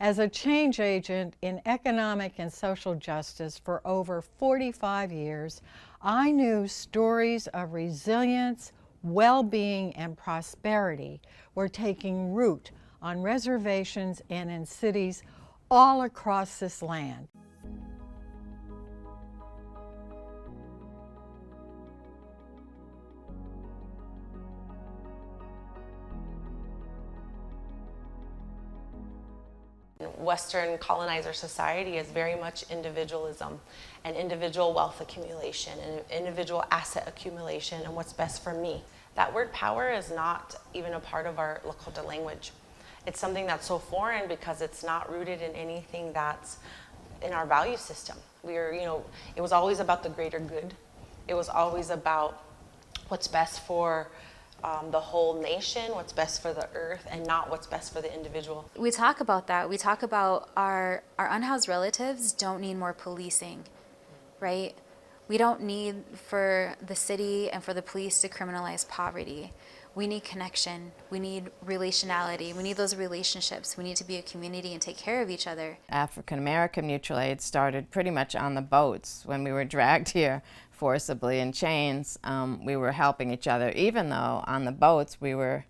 As a change agent in economic and social justice for over 45 years, I knew stories of resilience, well-being, and prosperity were taking root on reservations and in cities all across this land. Western colonizer society is very much individualism and individual wealth accumulation and individual asset accumulation and what's best for me. That word power is not even a part of our Lakota language. It's something that's so foreign because it's not rooted in anything that's in our value system. It was always about the greater good. It was always about what's best for the whole nation, what's best for the earth, and not what's best for the individual. We talk about that. We talk about our unhoused relatives don't need more policing, right? We don't need for the city and for the police to criminalize poverty. We need connection. We need relationality. We need those relationships. We need to be a community and take care of each other. African American mutual aid started pretty much on the boats when we were dragged here forcibly in chains. We were helping each other, even though on the boats we were,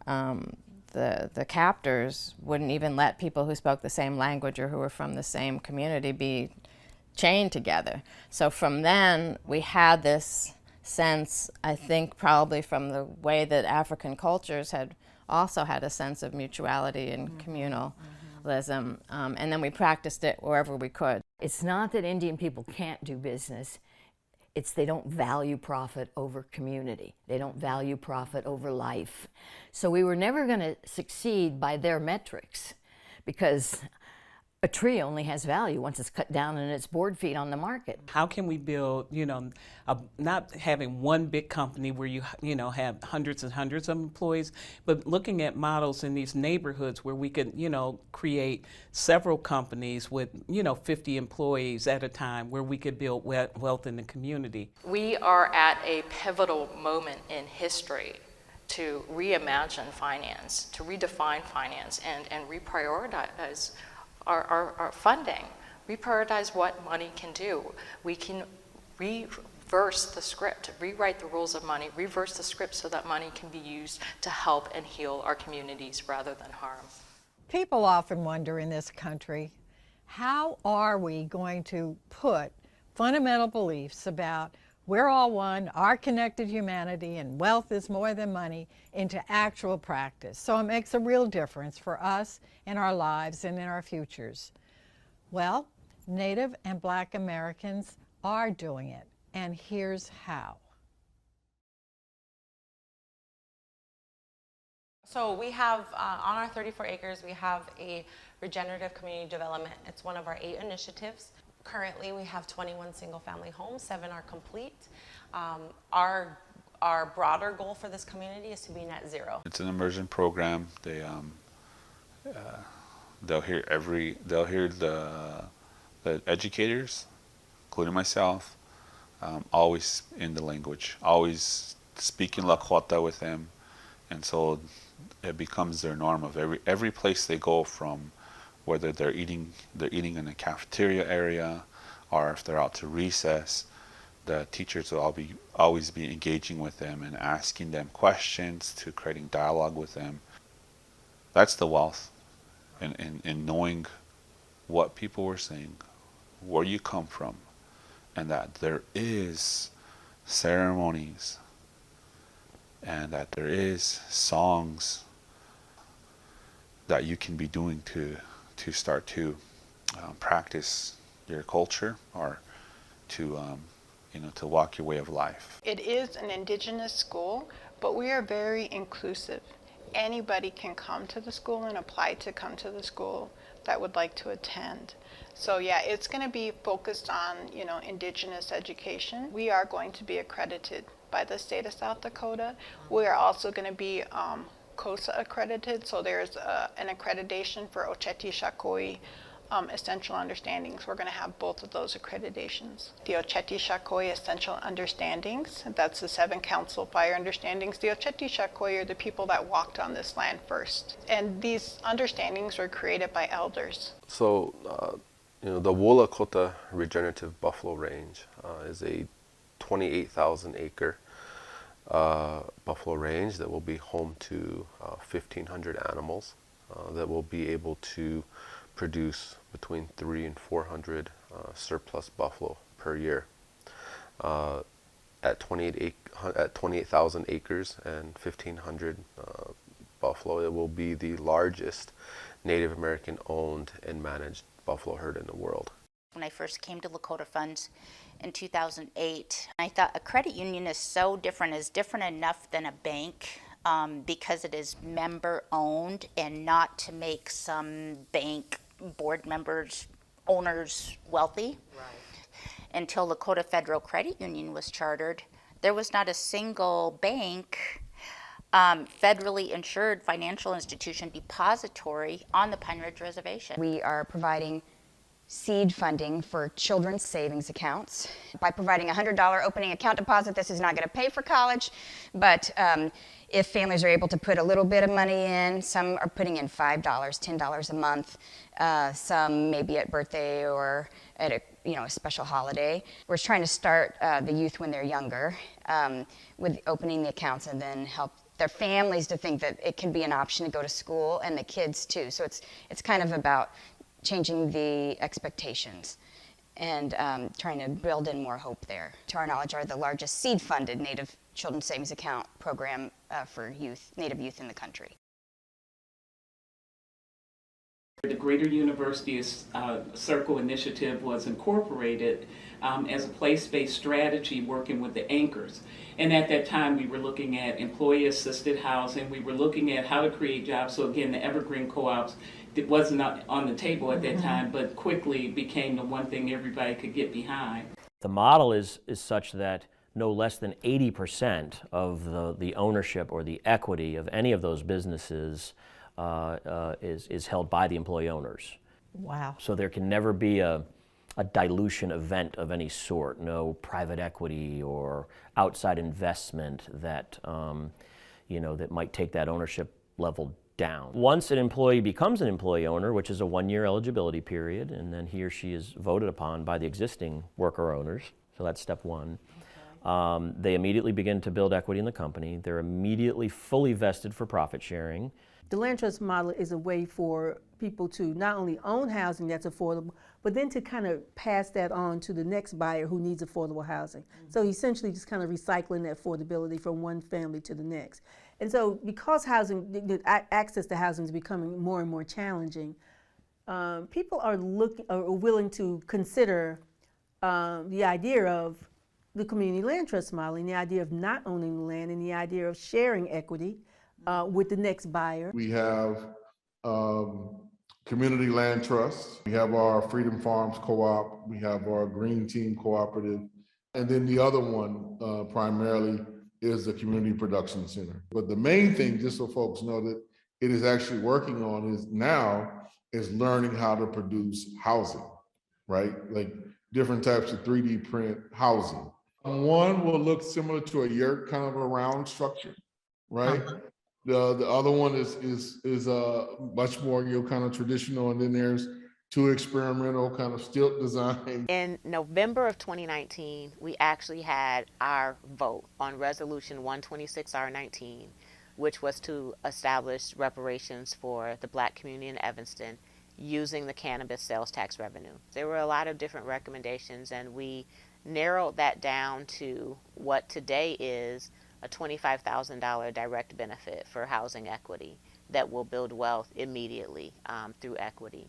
the captors wouldn't even let people who spoke the same language or who were from the same community be chained together. So from then we had this sense, I think probably from the way that African cultures had also had a sense of mutuality and communalism, and then we practiced it wherever we could. It's not that Indian people can't do business, it's they don't value profit over community. They don't value profit over life. So we were never going to succeed by their metrics, because a tree only has value once it's cut down and it's board feet on the market. How can we build, not having one big company where you have hundreds and hundreds of employees, but looking at models in these neighborhoods where we could, create several companies with, 50 employees at a time, where we could build wealth in the community. We are at a pivotal moment in history to reimagine finance, to redefine finance, and reprioritize our funding, reprioritize what money can do. We can reverse the script, rewrite the rules of money, reverse the script so that money can be used to help and heal our communities rather than harm. People often wonder in this country, how are we going to put fundamental beliefs about we're all one, our connected humanity, and wealth is more than money into actual practice, so it makes a real difference for us in our lives and in our futures? Well, Native and Black Americans are doing it, and here's how. So we have, on our 34 acres, we have a regenerative community development. It's one of our 8 initiatives. Currently, we have 21 single-family homes, 7 are complete. Our broader goal for this community is to be net zero. It's an immersion program. They'll hear the educators, including myself, always in the language, always speaking Lakota with them, and so it becomes their norm of every place they go from. Whether they're eating in a cafeteria area, or if they're out to recess, the teachers will always be engaging with them and asking them questions, to creating dialogue with them. That's the wealth, in knowing what people were saying, where you come from, and that there is ceremonies, and that there is songs that you can be doing to start to practice your culture, or to to walk your way of life. It is an indigenous school, but we are very inclusive. Anybody can come to the school and apply to come to the school that would like to attend. So yeah, it's going to be focused on indigenous education. We are going to be accredited by the state of South Dakota. We are also going to be COSA accredited, so there's an accreditation for Oceti Sakowin essential understandings. We're going to have both of those accreditations. The Ocheti Shakoi essential understandings, that's the 7 council fire understandings. The Ocheti Shakoi are the people that walked on this land first. And these understandings were created by elders. So, the Wolakota Regenerative Buffalo Range is a 28,000 acre buffalo range that will be home to 1,500 animals that will be able to produce between 300 and 400 surplus buffalo per year. At 28,000 acres and 1,500 buffalo, it will be the largest Native American owned and managed buffalo herd in the world. When I first came to Lakota Funds in 2008, I thought a credit union is so different, is different enough than a bank because it is member owned, and not to make some bank board members, owners wealthy. Right. Until Lakota Federal Credit Union was chartered, there was not a single bank, federally insured financial institution depository on the Pine Ridge Reservation. We are providing seed funding for children's savings accounts. By providing a $100 opening account deposit, this is not going to pay for college, but if families are able to put a little bit of money in, some are putting in $5, $10 a month, some maybe at birthday or at a special holiday. We're trying to start the youth when they're younger with opening the accounts, and then help their families to think that it can be an option to go to school, and the kids too. So it's kind of about changing the expectations and trying to build in more hope there. To our knowledge, are the largest seed-funded Native Children's Savings Account program for youth, Native youth in the country. The Greater University Circle Initiative was incorporated as a place-based strategy working with the anchors. And at that time, we were looking at employee-assisted housing. We were looking at how to create jobs. So again, the Evergreen Co-ops, it wasn't on the table at that time, but quickly became the one thing everybody could get behind. The model is such that no less than 80% of the ownership or the equity of any of those businesses is held by the employee owners. Wow. So there can never be a dilution event of any sort, no private equity or outside investment that, that might take that ownership level down. Once an employee becomes an employee owner, which is a 1-year eligibility period, and then he or she is voted upon by the existing worker owners, so that's step one. Okay. They immediately begin to build equity in the company. They're immediately fully vested for profit sharing. The land trust model is a way for people to not only own housing that's affordable, but then to kind of pass that on to the next buyer who needs affordable housing. Mm-hmm. So essentially just kind of recycling that affordability from one family to the next. And so because the access to housing is becoming more and more challenging, people are willing to consider the idea of the community land trust model, and the idea of not owning the land, and the idea of sharing equity with the next buyer. We have community land trusts. We have our Freedom Farms Co-op. We have our Green Team Cooperative. And then the other one primarily is the Community Production Center. But the main thing, just so folks know that it is actually working on is learning how to produce housing, right? Like different types of 3D print housing. One will look similar to a yurt, kind of a round structure, right? The other one is much more kind of traditional, and then there's 2 experimental kind of stilt design. In November of 2019, we actually had our vote on Resolution 126R19, which was to establish reparations for the Black community in Evanston using the cannabis sales tax revenue. There were a lot of different recommendations, and we narrowed that down to what today is a $25,000 direct benefit for housing equity that will build wealth immediately through equity.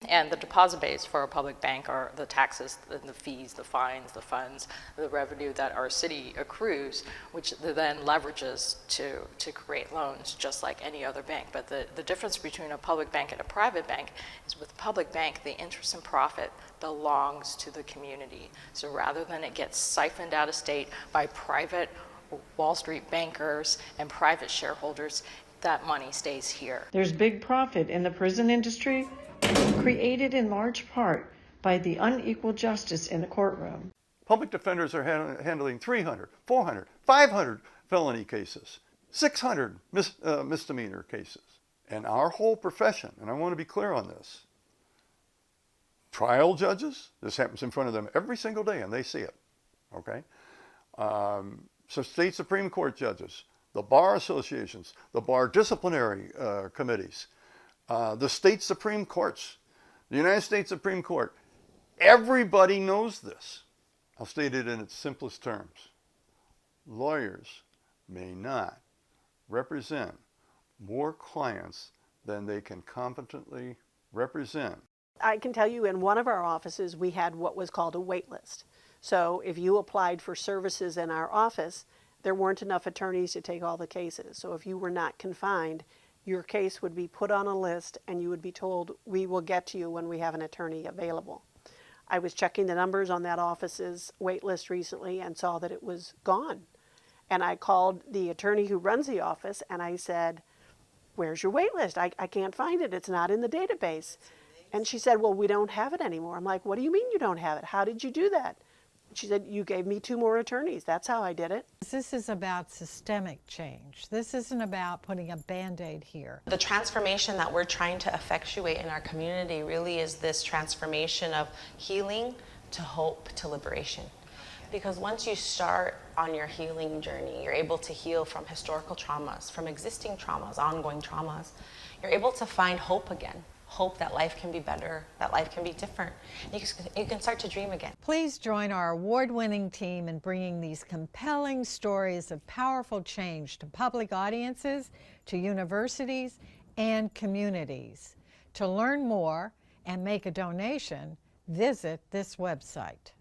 And the deposit base for a public bank are the taxes, the fees, the fines, the funds, the revenue that our city accrues, which then leverages to create loans just like any other bank. But the difference between a public bank and a private bank is with a public bank, the interest and profit belongs to the community. So rather than it gets siphoned out of state by private Wall Street bankers and private shareholders, that money stays here. There's big profit in the prison industry, created in large part by the unequal justice in the courtroom. Public defenders are handling 300, 400, 500 felony cases, 600 misdemeanor cases. And our whole profession, and I want to be clear on this, trial judges, this happens in front of them every single day and they see it, okay? So state Supreme Court judges, the bar associations, the bar disciplinary committees, the state Supreme Courts, the United States Supreme Court, everybody knows this. I'll state it in its simplest terms. Lawyers may not represent more clients than they can competently represent. I can tell you in one of our offices we had what was called a wait list. So if you applied for services in our office, there weren't enough attorneys to take all the cases. So if you were not confined, your case would be put on a list and you would be told, we will get to you when we have an attorney available. I was checking the numbers on that office's wait list recently and saw that it was gone. And I called the attorney who runs the office and I said, where's your wait list? I can't find it. It's not in the database. And she said, well, we don't have it anymore. I'm like, what do you mean you don't have it? How did you do that? She said, you gave me 2 more attorneys. That's how I did it. This is about systemic change. This isn't about putting a Band-Aid here. The transformation that we're trying to effectuate in our community really is this transformation of healing to hope to liberation. Because once you start on your healing journey, you're able to heal from historical traumas, from existing traumas, ongoing traumas. You're able to find hope again. Hope that life can be better, that life can be different. You can start to dream again. Please join our award-winning team in bringing these compelling stories of powerful change to public audiences, to universities, and communities. To learn more and make a donation, visit this website.